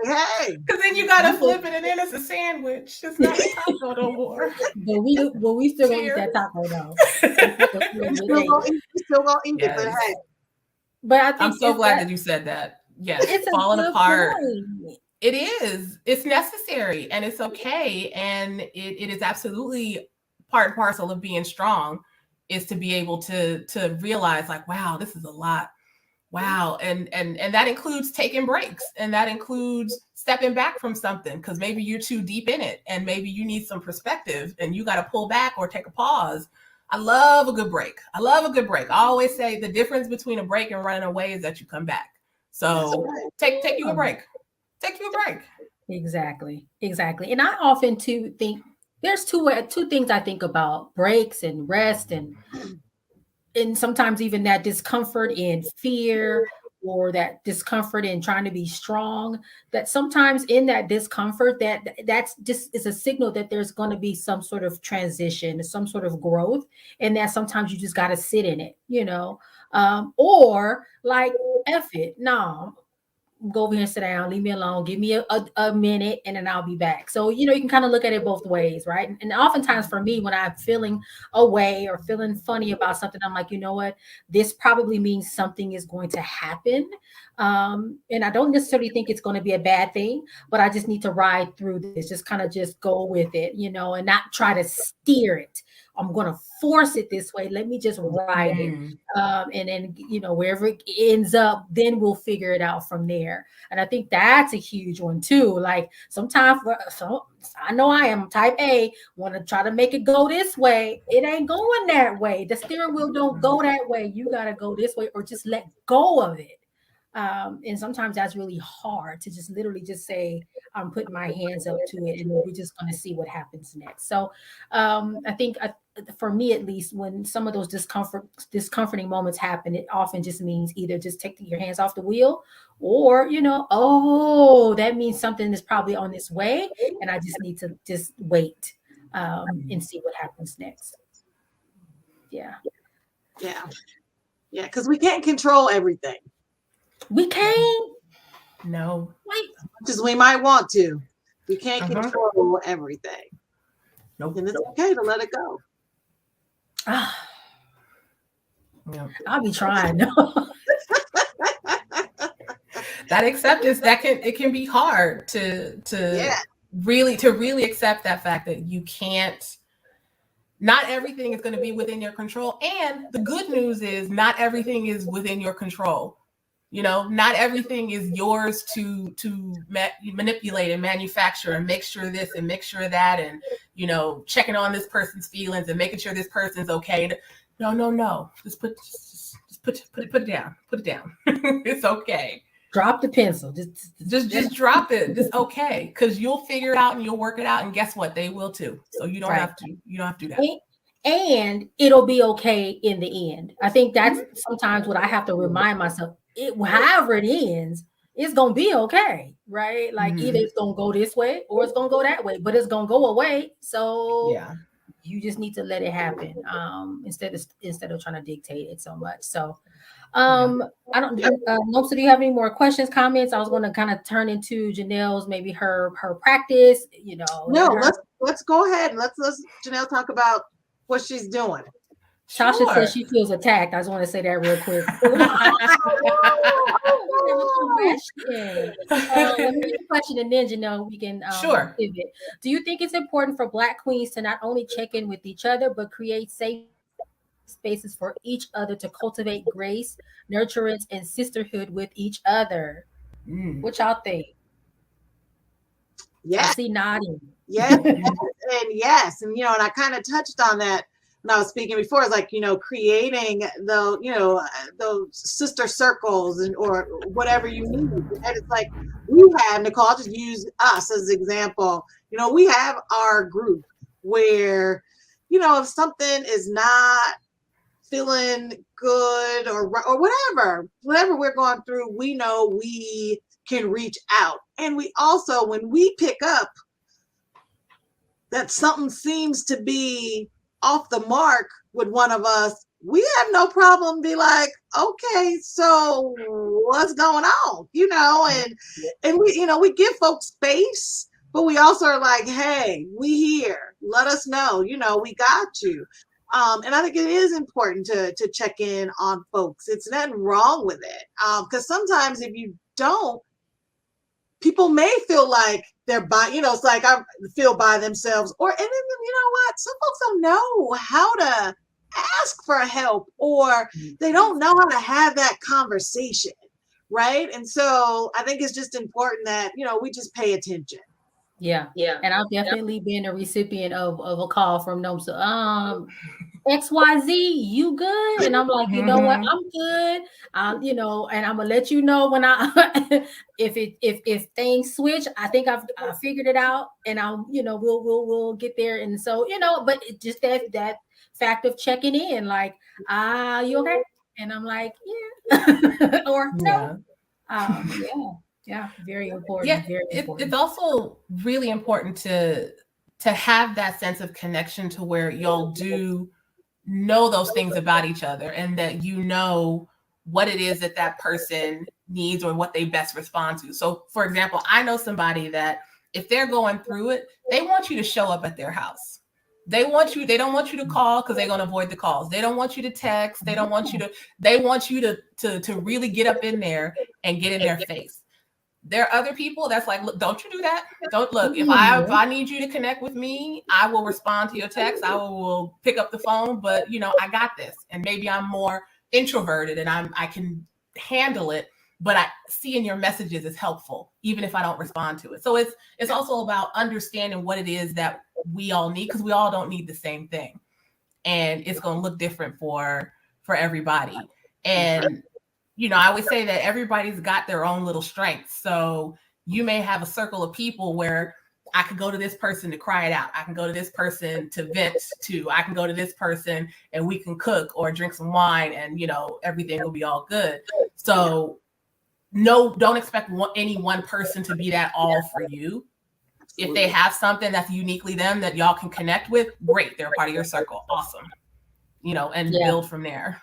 Speaker 5: Hey.
Speaker 6: Because then you got to flip it, and then it's a sandwich. It's not a taco no more.
Speaker 4: But we still going to eat that taco, though.
Speaker 5: We still going to eat it, but hey.
Speaker 4: But I think
Speaker 6: I'm so glad that you said that. Yes,
Speaker 4: it's
Speaker 6: falling apart.
Speaker 4: Point.
Speaker 6: It is. It's necessary and it's okay. And it is absolutely part and parcel of being strong, is to be able to realize like, wow, this is a lot. Wow. And that includes taking breaks, and that includes stepping back from something because maybe you're too deep in it and maybe you need some perspective and you got to pull back or take a pause. I love a good break. I always say the difference between a break and running away is that you come back. So take you a break. Take you a break.
Speaker 4: Exactly. And I often too think there's two things I think about: breaks and rest, and sometimes even that discomfort and fear, or that discomfort in trying to be strong. That sometimes in that discomfort, that's just is a signal that there's going to be some sort of transition, some sort of growth, and that sometimes you just got to sit in it, or like, F it, no, go over here and sit down, leave me alone, give me a minute, and then I'll be back. So, you can kind of look at it both ways, right? And oftentimes for me, when I'm feeling away or feeling funny about something, I'm like, you know what, this probably means something is going to happen. And I don't necessarily think it's going to be a bad thing, but I just need to ride through this, just kind of just go with it, and not try to steer it. I'm going to force it this way. Let me just ride it. And then, wherever it ends up, then we'll figure it out from there. And I think that's a huge one too. Like sometimes, I know I am type A, want to try to make it go this way. It ain't going that way. The steering wheel don't go that way. You got to go this way, or just let go of it. And sometimes that's really hard to just literally just say, I'm putting my hands up to it and we're just going to see what happens next. So I think for me, at least, when some of those discomforting moments happen, it often just means either just take your hands off the wheel, or, that means something is probably on its way and I just need to just wait and see what happens next. Yeah.
Speaker 5: Because we can't control everything.
Speaker 4: We can't.
Speaker 6: No.
Speaker 5: Just we might want to. We can't control everything.
Speaker 6: Nope.
Speaker 5: And it's okay to let it go.
Speaker 6: Yeah.
Speaker 4: I'll be trying.
Speaker 6: That acceptance, it can be hard to really accept that fact that you can't. Not everything is going to be within your control, and the good news is not everything is within your control. Not everything is yours to manipulate and manufacture and make sure this and make sure that, and checking on this person's feelings and making sure this person's okay. No. Just put it down. Put it down. It's okay.
Speaker 4: Drop the pencil.
Speaker 6: Just drop it. It's okay, because you'll figure it out and you'll work it out, and guess what? They will too. So you don't have to. You don't have to do that.
Speaker 4: And it'll be okay in the end. I think that's sometimes what I have to remind myself. However it ends, it's gonna be okay, right? Like either it's gonna go this way or it's gonna go that way, but it's gonna go away. So you just need to let it happen, instead of trying to dictate it so much. So I don't Nomsa, do you have any more questions, comments? I was going to kind of turn into Janelle's, maybe her practice,
Speaker 5: No, let's go ahead and let's Janelle talk about what she's doing.
Speaker 4: Tasha says she feels attacked. I just want to say that real quick. Let me read the question and then, we can pivot. Do you think it's important for Black queens to not only check in with each other, but create safe spaces for each other to cultivate grace, nurturance, and sisterhood with each other? What y'all think?
Speaker 5: Yeah.
Speaker 4: I see nodding.
Speaker 5: Yes. And I kind of touched on that when I was speaking before. It's like, creating those sister circles or whatever you need. And it's like we have, Nicole, I'll just use us as an example. We have our group where, if something is not feeling good or whatever we're going through, we know we can reach out. And we also, when we pick up that something seems to be off the mark with one of us, we have no problem be like, okay, so what's going on? And we give folks space, but we also are like, hey, we here. Let us know, we got you. And I think it is important to check in on folks. It's nothing wrong with it. Because sometimes if you don't, people may feel like they're by, it's like I feel by themselves, and then you know what? Some folks don't know how to ask for help, or they don't know how to have that conversation, right? And so I think it's just important that we just pay attention.
Speaker 4: Yeah. And I've definitely been a recipient of a call from Nomsa. XYZ, you good? And I'm like, you know what? I'm good. And I'm gonna let you know when I if things switch. I think I figured it out, and we'll get there. And so but it just that fact of checking in, like, you okay? And I'm like, yeah, or no. Yeah, very important.
Speaker 6: Yeah,
Speaker 4: very important.
Speaker 6: It's also really important to have that sense of connection to where y'all do know those things about each other, and that what it is that person needs or what they best respond to. So, for example, I know somebody that if they're going through it, they want you to show up at their house. They don't want you to call because they're going to avoid the calls. They don't want you to text. They want you to really get up in there and get in their face. There are other people that's like, look, don't you do that. Don't look. If I need you to connect with me, I will respond to your text. I will pick up the phone, but I got this. And maybe I'm more introverted and I can handle it, but seeing your messages is helpful, even if I don't respond to it. So it's also about understanding what it is that we all need, because we all don't need the same thing. And it's going to look different for everybody. And I always say that everybody's got their own little strengths. So you may have a circle of people where I could go to this person to cry it out. I can go to this person to vent to. I can go to this person and we can cook or drink some wine, and everything will be all good. So don't expect any one person to be that all for you. If they have something that's uniquely them that y'all can connect with, great. They're a part of your circle. Awesome. And build from there.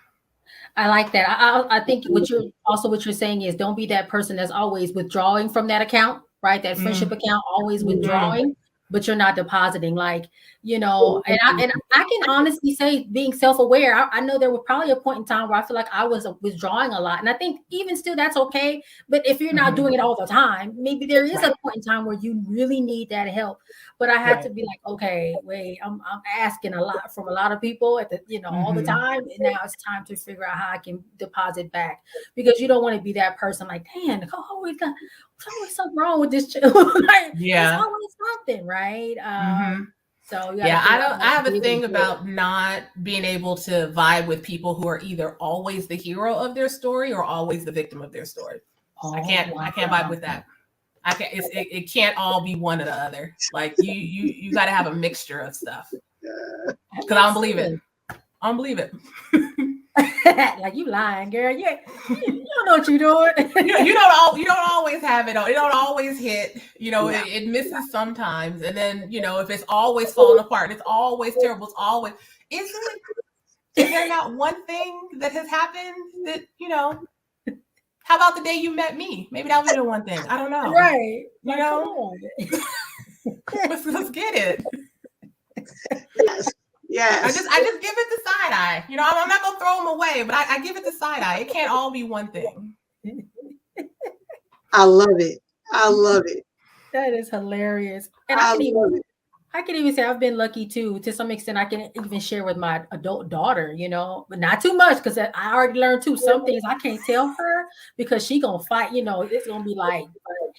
Speaker 4: I like that. I think what you're saying is, don't be that person that's always withdrawing from that account, right? That friendship account, always withdrawing, but you're not depositing. Like, and I can honestly say, being self-aware, I know there was probably a point in time where I feel like I was withdrawing a lot. And I think even still that's okay. But if you're not doing it all the time, maybe there is a point in time where you really need that help. But I had to be like, okay, wait, I'm asking a lot from a lot of people at the, all the time. And now it's time to figure out how I can deposit back, because you don't want to be that person like, damn, Nicole always got something wrong with this. Like, there's always something, right? So
Speaker 6: I have a thing about not being able to vibe with people who are either always the hero of their story or always the victim of their story. I can't vibe with that. I can't. It can't all be one or the other. Like you got to have a mixture of stuff. Because I don't believe it. I don't believe it.
Speaker 4: Like, you lying, girl. You don't know what you're doing.
Speaker 6: you don't always have it. It don't always hit. It misses sometimes. And then if it's always falling apart, and it's always terrible. It's always is there not one thing that has happened that How about the day you met me? Maybe that was the one thing. I don't know.
Speaker 4: Right.
Speaker 6: Let's get it.
Speaker 5: Yes.
Speaker 6: I just give it the side eye. I'm not gonna throw them away, but I give it the side eye. It can't all be one thing.
Speaker 5: I love it.
Speaker 4: That is hilarious. And I can even say I've been lucky too. To some extent, I can even share with my adult daughter, but not too much, because I already learned too. Some things I can't tell her because she gonna fight. It's gonna be like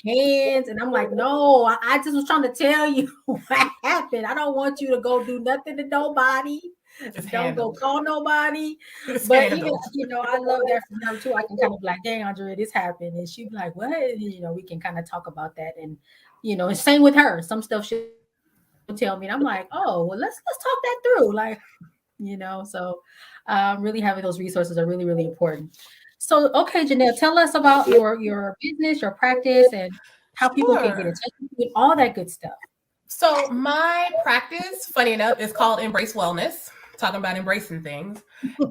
Speaker 4: hands, and I'm like, no, I just was trying to tell you what happened. I don't want you to go do nothing to nobody. Don't go call nobody. But even, I love that from her too. I can kind of be like, dang, Andrea, this happened, and she'd be like, what? We can kind of talk about that, and and same with her. Some stuff she tell me, and I'm like, oh, well, let's talk that through, like, so really having those resources are really, really important. So, okay, Janelle, tell us about your business, your practice, and how people can get in touch with you, all that good stuff.
Speaker 6: So my practice, funny enough, is called Embrace Wellness, talking about embracing things.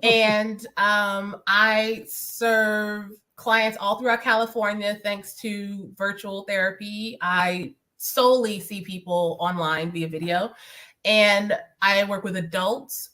Speaker 6: And I serve clients all throughout California thanks to virtual therapy. I solely see people online via video, and I work with adults,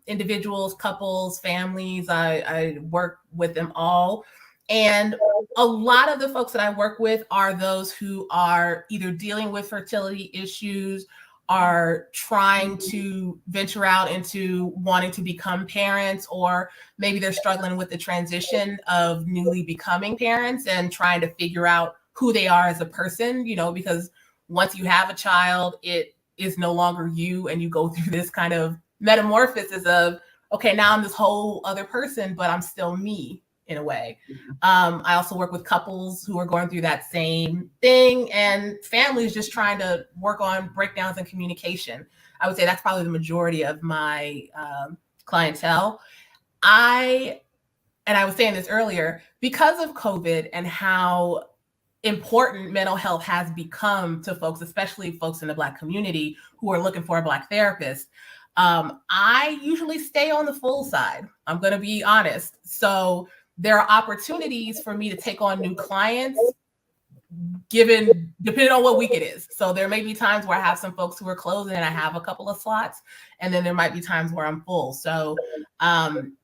Speaker 6: individuals, couples, families. I work with them all. And a lot of the folks that I work with are those who are either dealing with fertility issues, are trying to venture out into wanting to become parents, or maybe they're struggling with the transition of newly becoming parents and trying to figure out who they are as a person, you know, because once you have a child, it is no longer you, and you go through this kind of metamorphosis of, okay, now I'm this whole other person, but I'm still me in a way. I also work with couples who are going through that same thing, and families just trying to work on breakdowns in communication. I would say that's probably the majority of my clientele. I was saying this earlier, because of COVID and how important mental health has become to folks, especially folks in the Black community who are looking for a Black therapist. I usually stay on the full side. I'm going to be honest. So there are opportunities for me to take on new clients depending on what week it is. So there may be times where I have some folks who are closing and I have a couple of slots, and then there might be times where I'm full. So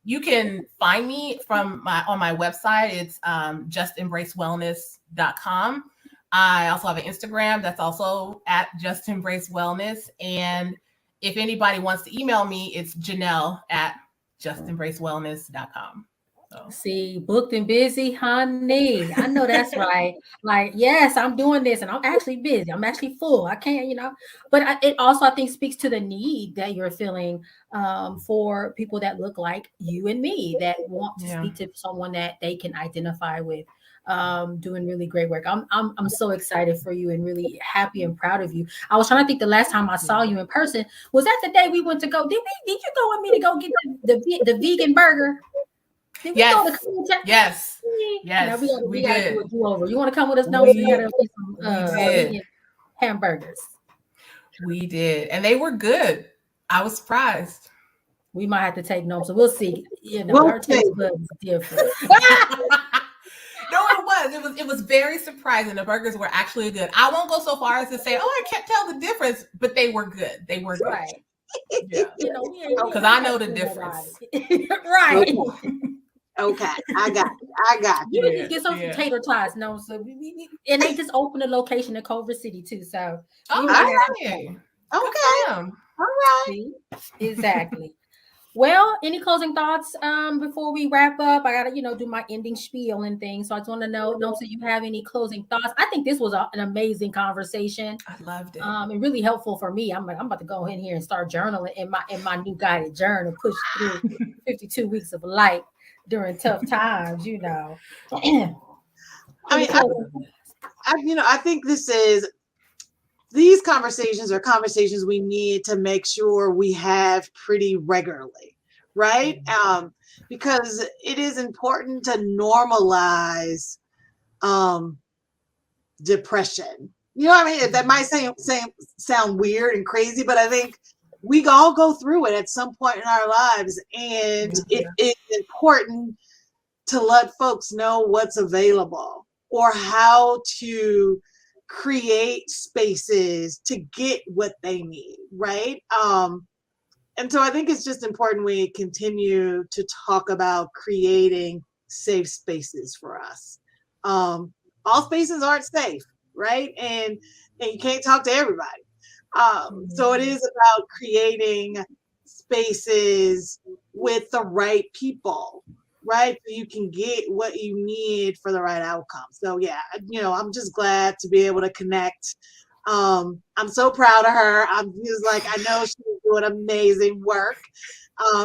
Speaker 6: you can find me on my website. It's justembracewellness.com. I also have an Instagram that's also at justembracewellness. And if anybody wants to email me, it's Janelle at justembracewellness.com. So.
Speaker 4: See, booked and busy, honey. I know that's right. Like, yes, I'm doing this and I'm actually busy. I'm actually full. I can't, you know, but it also, I think, speaks to the need that you're feeling for people that look like you and me, that want to speak to someone that they can identify with. Doing really great work. I'm so excited for you and really happy and proud of you. I was trying to think the last time I saw you in person, was that the day we went to go? Did you go with me to go get the vegan burger? Did we go to
Speaker 6: Yes.
Speaker 4: Now we gotta
Speaker 6: did.
Speaker 4: do a do-over. You want to come with us? No, we gotta get some vegan hamburgers.
Speaker 6: We did, and they were good. I was surprised.
Speaker 4: We might have to take notes, so we'll see. You know, our taste buds is different.
Speaker 6: No, it was very surprising. The burgers were actually good. I won't go so far as to say, oh, I can't tell the difference, but they were good. They were good.
Speaker 4: Right.
Speaker 6: Yeah.
Speaker 4: You know,
Speaker 6: because I know the difference.
Speaker 4: Right.
Speaker 5: Okay, I got you.
Speaker 4: You need to get some tater tots, no? So and they just opened a location in Culver City too. So
Speaker 5: okay, all right,
Speaker 4: see? Exactly. Well, any closing thoughts before we wrap up? I gotta, do my ending spiel and things. So I just want to know, so you have any closing thoughts? I think this was an amazing conversation.
Speaker 6: I loved it.
Speaker 4: And really helpful for me. I'm about to go in here and start journaling in my new guided journal, push through 52 weeks of light during tough times. I mean,
Speaker 5: I think these conversations are conversations we need to make sure we have pretty regularly, right? Because it is important to normalize depression. You know what I mean? That might sound weird and crazy, but I think we all go through it at some point in our lives, and it is important to let folks know what's available or how to create spaces to get what they need, right? And so I think it's just important we continue to talk about creating safe spaces for us. All spaces aren't safe, right? And you can't talk to everybody. So it is about creating spaces with the right people, right? So you can get what you need for the right outcome. So yeah, I'm just glad to be able to connect. I'm so proud of her. I'm just like, I know she's doing amazing work.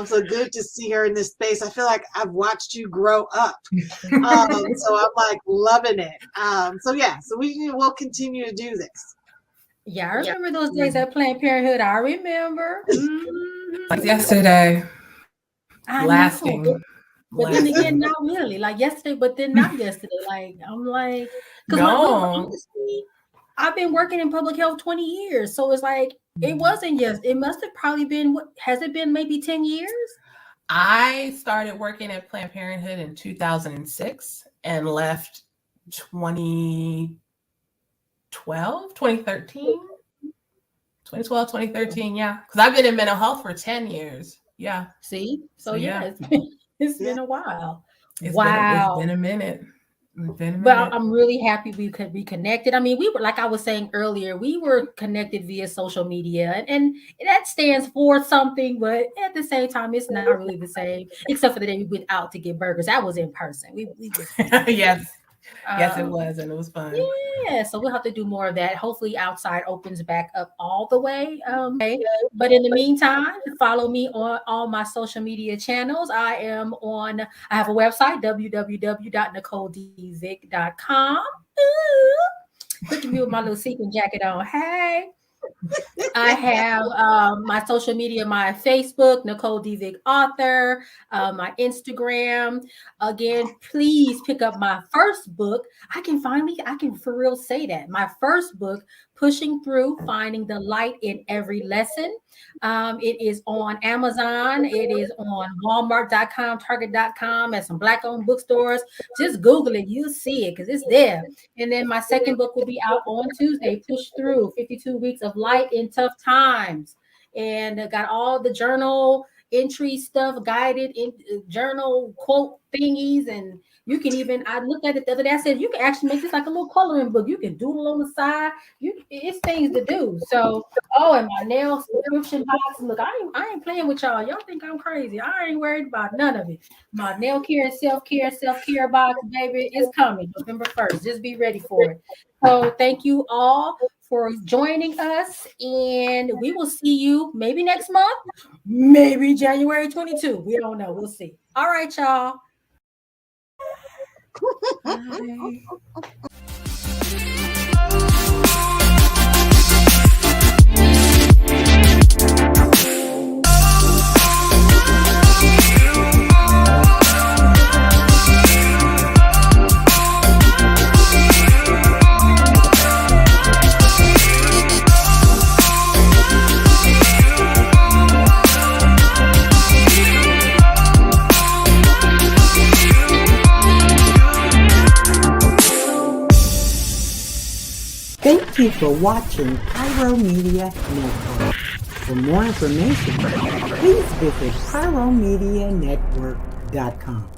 Speaker 5: So good to see her in this space. I feel like I've watched you grow up. So I'm like loving it. So we'll continue to do this.
Speaker 4: Yeah, I remember those days at Planned Parenthood. I remember.
Speaker 6: Like yesterday. Lasting.
Speaker 4: But then again, not really. Like yesterday, but then not yesterday. Like, I'm like, because honestly, I've been working in public health 20 years. So it's like, it wasn't it must have probably been, has it been maybe 10 years?
Speaker 6: I started working at Planned Parenthood in 2006 and left 2013. 2013, yeah. Because I've been in mental health for 10 years. Yeah.
Speaker 4: See? So it's been a while. Wow.
Speaker 6: It's been a minute.
Speaker 4: But I'm really happy we could be connected. I mean, we were, like I was saying earlier, we were connected via social media, and that stands for something, but at the same time, it's not really the same, except for the day we went out to get burgers. That was in person. We just
Speaker 6: yes. Yes, it was, and it was fun.
Speaker 4: Yeah, so we'll have to do more of that. Hopefully, outside opens back up all the way. But in the meantime, follow me on all my social media channels. I have a website, www.NicoleDvick.com. Look at me with my little sequin jacket on. Hey. I have my social media, my Facebook, Nicole D. Vick author, my Instagram. Again, please pick up my first book. I can for real say that. My first book, Pushing Through, Finding the Light in Every Lesson. It is on Amazon. It is on Walmart.com, Target.com, and some Black-owned bookstores. Just Google it. You'll see it because it's there. And then my second book will be out on Tuesday, Push Through, 52 Weeks of Light in Tough Times. And I got all the journal entry stuff, guided in journal quote thingies, and you can even, I looked at it the other day, I said, you can actually make this like a little coloring book. You can doodle on the side. It's things to do. So, and my nail subscription box. Look, I ain't playing with y'all. Y'all think I'm crazy. I ain't worried about none of it. My nail care and self-care box, baby, is coming November 1st. Just be ready for it. So thank you all for joining us, and we will see you maybe next month, maybe January 22. We don't know. We'll see. All right, y'all. Bye.
Speaker 1: Thank you for watching Pyro Media Network. For more information, please visit pyromedianetwork.com.